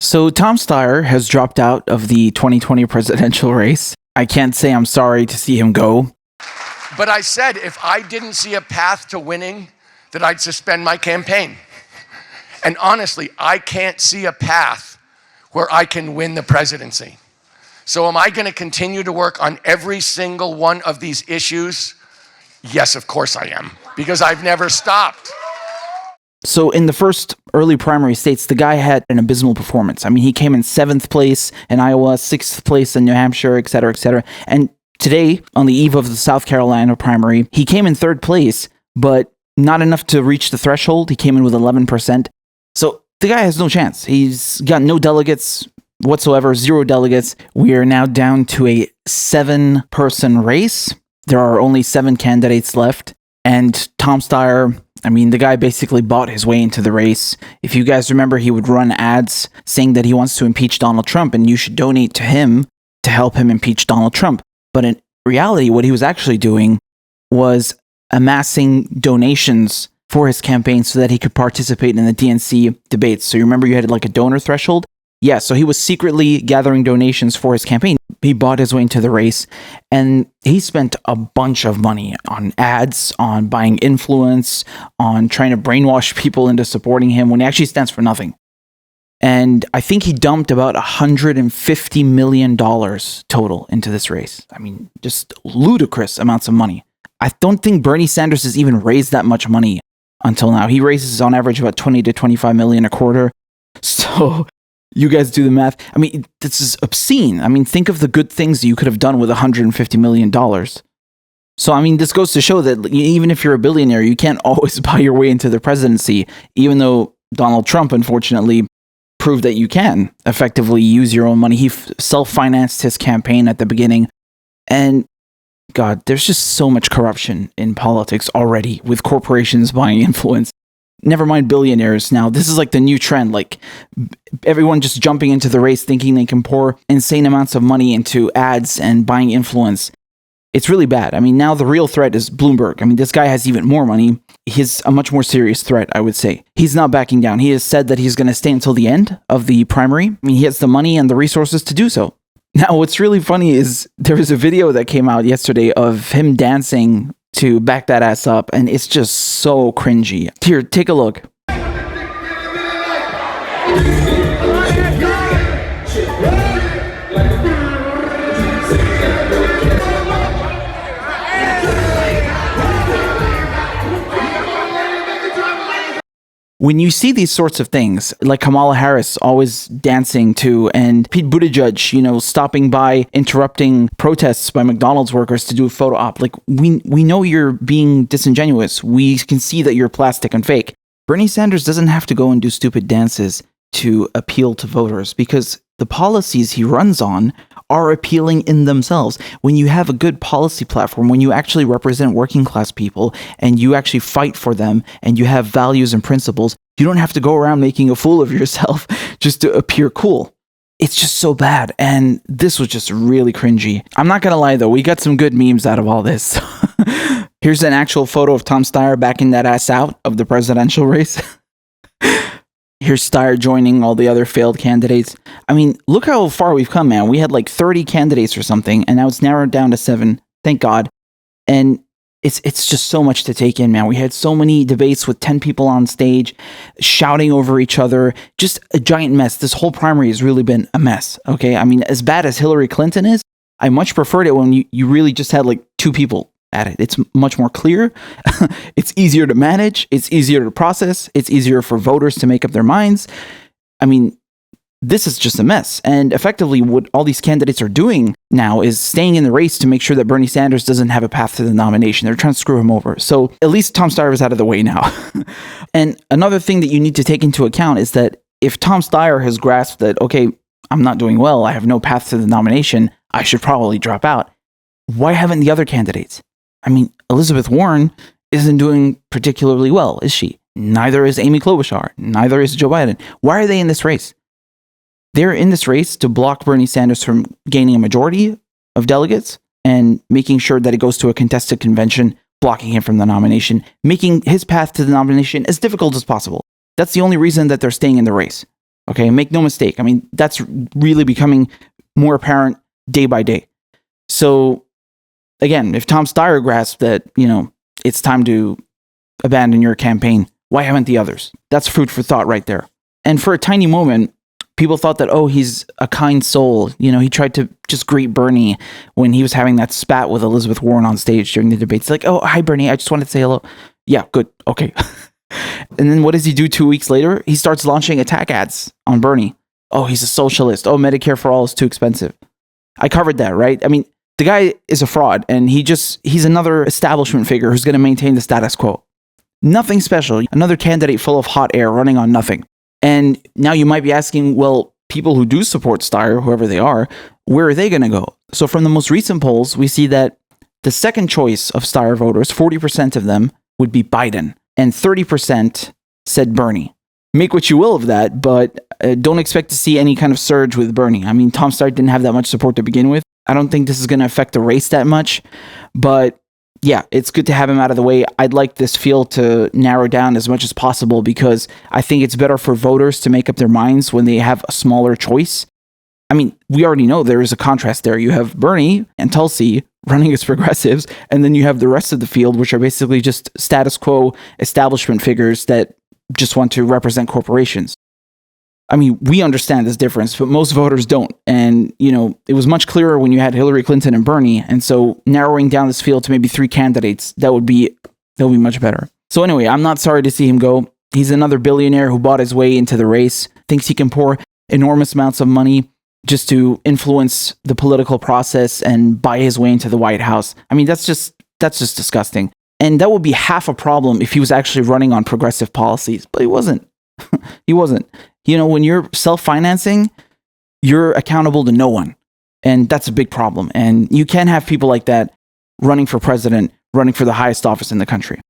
So Tom Steyer has dropped out of the 2020 presidential race. I can't say I'm sorry to see him go. But I said if I didn't see a path to winning, that I'd suspend my campaign. And honestly, I can't see a path where I can win the presidency. So am I going to continue to work on every single one of these issues? Yes, of course I am, because I've never stopped. So in the first early primary states, the guy had an abysmal performance. I mean, he came in 7th place in Iowa, 6th place in New Hampshire, et cetera, et cetera. And today, on the eve of the South Carolina primary, he came in 3rd place, but not enough to reach the threshold. He came in with 11%. So the guy has no chance. He's got no delegates whatsoever, 0 delegates. We are now down to a 7-person race. There are only 7 candidates left. And Tom Steyer, I mean, the guy basically bought his way into the race. If you guys remember, he would run ads saying that he wants to impeach Donald Trump and you should donate to him to help him impeach Donald Trump. But in reality, what he was actually doing was amassing donations for his campaign so that he could participate in the DNC debates. So you remember you had like a donor threshold? Yeah, so he was secretly gathering donations for his campaign. He bought his way into the race, and he spent a bunch of money on ads, on buying influence, on trying to brainwash people into supporting him when he actually stands for nothing. And I think he dumped about $150 million total into this race. I mean, just ludicrous amounts of money. I don't think Bernie Sanders has even raised that much money until now. He raises on average about 20 to 25 million a quarter. So you guys do the math. I mean, this is obscene. I mean, think of the good things you could have done with $150 million. So, I mean, this goes to show that even if you're a billionaire, you can't always buy your way into the presidency, even though Donald Trump, unfortunately, proved that you can effectively use your own money. He self-financed his campaign at the beginning. And God, there's just so much corruption in politics already with corporations buying influence. Never mind billionaires now. This is like the new trend, like everyone just jumping into the race thinking they can pour insane amounts of money into ads and buying influence. It's really bad. I mean, now the real threat is Bloomberg. I mean, this guy has even more money. He's a much more serious threat, I would say. He's not backing down. He has said that he's going to stay until the end of the primary. I mean, he has the money and the resources to do so. Now, what's really funny is there was a video that came out yesterday of him dancing to Back That Ass Up, and it's just so cringy. Here, take a look. When you see these sorts of things, like Kamala Harris always dancing to, and Pete Buttigieg, stopping by, interrupting protests by McDonald's workers to do a photo op, like we know you're being disingenuous. We can see that you're plastic and fake. Bernie Sanders doesn't have to go and do stupid dances to appeal to voters because the policies he runs on are appealing in themselves. When you have a good policy platform, when you actually represent working class people and you actually fight for them and you have values and principles, you don't have to go around making a fool of yourself just to appear cool. It's just so bad. And this was just really cringy. I'm not going to lie though, we got some good memes out of all this. Here's an actual photo of Tom Steyer backing that ass out of the presidential race. Here's Steyer joining all the other failed candidates. I mean, look how far we've come, man. We had like 30 candidates or something, and now it's narrowed down to 7. Thank God. And it's just so much to take in, man. We had so many debates with 10 people on stage, shouting over each other. Just a giant mess. This whole primary has really been a mess, okay? I mean, as bad as Hillary Clinton is, I much preferred it when you really just had like 2 people at it. It's much more clear. It's easier to manage. It's easier to process. It's easier for voters to make up their minds. I mean, this is just a mess. And effectively, what all these candidates are doing now is staying in the race to make sure that Bernie Sanders doesn't have a path to the nomination. They're trying to screw him over. So at least Tom Steyer is out of the way now. And another thing that you need to take into account is that if Tom Steyer has grasped that, okay, I'm not doing well, I have no path to the nomination, I should probably drop out. Why haven't the other candidates? I mean, Elizabeth Warren isn't doing particularly well, is she? Neither is Amy Klobuchar. Neither is Joe Biden. Why are they in this race? They're in this race to block Bernie Sanders from gaining a majority of delegates and making sure that it goes to a contested convention, blocking him from the nomination, making his path to the nomination as difficult as possible. That's the only reason that they're staying in the race. Okay, make no mistake. I mean, that's really becoming more apparent day by day. So, again, if Tom Steyer grasped that, it's time to abandon your campaign, why haven't the others? That's food for thought right there. And for a tiny moment, people thought that, he's a kind soul. He tried to just greet Bernie when he was having that spat with Elizabeth Warren on stage during the debates. Like, oh, hi, Bernie. I just wanted to say hello. Yeah, good. Okay. And then what does he do 2 weeks later? He starts launching attack ads on Bernie. Oh, he's a socialist. Oh, Medicare for all is too expensive. I covered that, right? I mean, the guy is a fraud, and he's another establishment figure who's going to maintain the status quo. Nothing special. Another candidate full of hot air running on nothing. And now you might be asking, well, people who do support Steyer, whoever they are, where are they going to go? So from the most recent polls, we see that the second choice of Steyer voters, 40% of them, would be Biden, and 30% said Bernie. Make what you will of that, but don't expect to see any kind of surge with Bernie. I mean, Tom Steyer didn't have that much support to begin with. I don't think this is going to affect the race that much, but yeah, it's good to have him out of the way. I'd like this field to narrow down as much as possible because I think it's better for voters to make up their minds when they have a smaller choice. I mean, we already know there is a contrast there. You have Bernie and Tulsi running as progressives, and then you have the rest of the field, which are basically just status quo establishment figures that just want to represent corporations. I mean, we understand this difference, but most voters don't. And, it was much clearer when you had Hillary Clinton and Bernie. And so narrowing down this field to maybe 3 candidates, that would be much better. So anyway, I'm not sorry to see him go. He's another billionaire who bought his way into the race, thinks he can pour enormous amounts of money just to influence the political process and buy his way into the White House. I mean, that's just disgusting. And that would be half a problem if he was actually running on progressive policies, but he wasn't. He wasn't. When you're self-financing, you're accountable to no one. And that's a big problem. And you can't have people like that running for president, running for the highest office in the country.